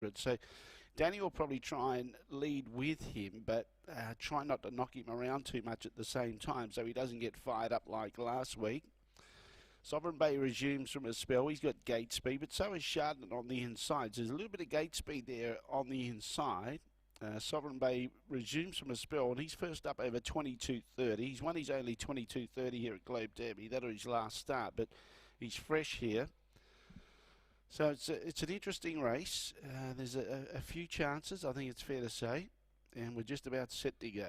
100. So Danny will probably try and lead with him, but try not to knock him around too much at the same time so he doesn't get fired up like last week. Sovereign Bay resumes from a spell. He's got gate speed, but so is Chardonnant on the inside. So there's a little bit of gate speed there on the inside. Sovereign Bay resumes from a spell, and he's first up over 22.30. He's won his only 22.30 here at Globe Derby. That was his last start, but he's fresh here. So it's an interesting race. There's a few chances, I think it's fair to say, and we're just about set to go.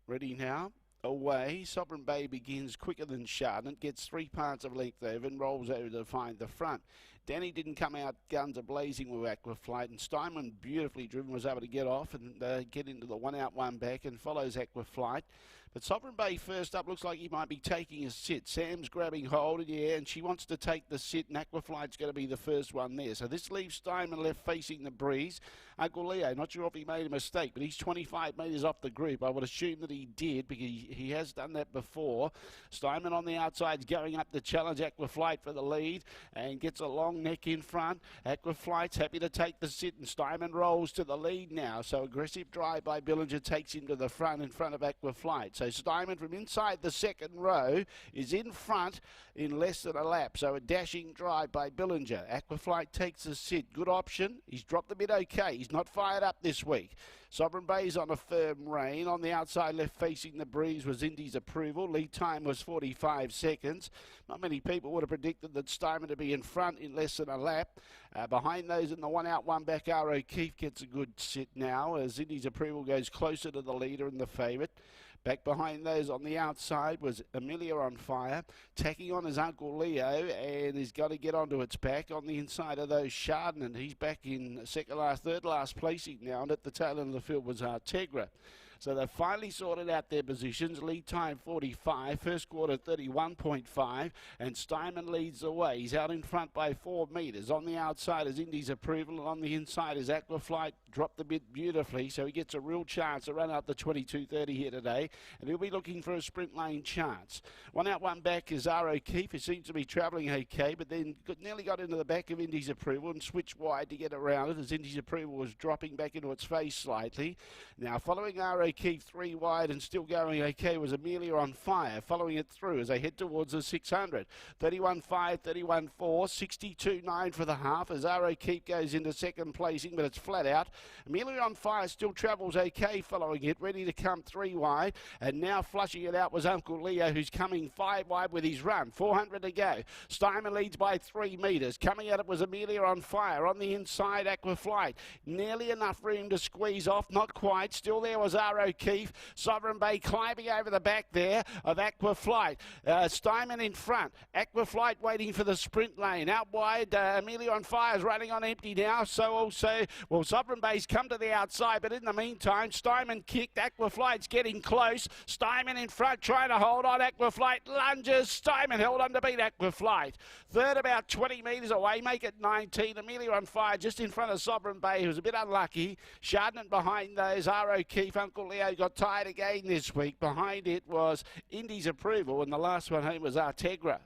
Ready now? Away. Sovereign Bay begins quicker than Chardonnant, gets 3 parts of length over and rolls over to find the front. Danny didn't come out guns a-blazing with AQUAFLIGHT, and STEINMAN, beautifully driven, was able to get off and get into the 1 out, 1 back and follows AQUAFLIGHT. But Sovereign Bay first up looks like he might be taking a sit. Sam's grabbing hold in the air and she wants to take the sit, and AQUAFLIGHT's going to be the first one there. So this leaves STEINMAN left facing the breeze. Uncle Leo, not sure if he made a mistake, but he's 25 metres off the group. I would assume that he did because he has done that before. STEINMAN on the outside's going up to challenge AQUAFLIGHT for the lead and gets a long neck in front. AQUAFLIGHT's happy to take the sit, and STEINMAN rolls to the lead now. So aggressive drive by Billinger takes him to the front in front of AQUAFLIGHT. So STEINMAN from inside the second row is in front in less than a lap. So a dashing drive by Billinger. AQUAFLIGHT takes the sit. Good option. He's dropped a bit okay. He's not fired up this week. Sovereign Bay's on a firm rein. On the outside left facing the breeze was INDYS Approval. Lead time was 45 seconds. Not many people would have predicted that STEINMAN to be in front in less than a lap. Behind those in the 1 out, 1 back, ARROKEEFE gets a good sit now as INDYS Approval goes closer to the leader and the favourite. Back behind those on the outside was EMELIA on fire. Tacking on his Uncle Leo, and he's got to get onto its back. On the inside of those, Chardonnant. He's back in second last, third last placing now, and at the tail end of the field was ARTEGRA. So they've finally sorted out their positions. Lead time 45, first quarter 31.5, and STEINMAN leads the way. He's out in front by 4 metres. On the outside is INDYS Approval, and on the inside is AQUAFLIGHT. Dropped a bit beautifully, so he gets a real chance to run up the 22.30 here today, and he'll be looking for a sprint lane chance. 1 out, 1 back is ARROKEEFE, who seems to be travelling okay, but then nearly got into the back of INDYS Approval and switched wide to get around it as INDYS Approval was dropping back into its face slightly. Now following ARROKEEFE 3 wide and still going okay was EMELIA on fire, following it through as they head towards the 600. 31.5, 31.4, 62.9 for the half as ARROKEEFE goes into second placing, but it's flat out. EMELIA on fire still travels okay following it, ready to come 3 wide, and now flushing it out was Uncle Leo, who's coming 5 wide with his run. 400 to go. STEINMAN leads by 3 metres. Coming at it was EMELIA on fire. On the inside, AQUAFLIGHT. Nearly enough room to squeeze off, not quite. Still there was ARROKEEFE. Sovereign Bay climbing over the back there of AQUAFLIGHT. STEINMAN in front. AQUAFLIGHT waiting for the sprint lane. Out wide, EMELIA on fire is running on empty now. So also, well, Sovereign Bay's come to the outside, but in the meantime, STEINMAN kicked. AQUAFLIGHT's getting close. STEINMAN in front, trying to hold on. AQUAFLIGHT lunges. STEINMAN held on to beat AQUAFLIGHT. Third about 20 metres away, make it 19. EMELIA on fire just in front of Sovereign Bay, who was a bit unlucky. Chardonnant behind those. ARROKEEFE. Uncle Leo got tired again this week. Behind it was INDYS Approval, and the last one home was ARTEGRA.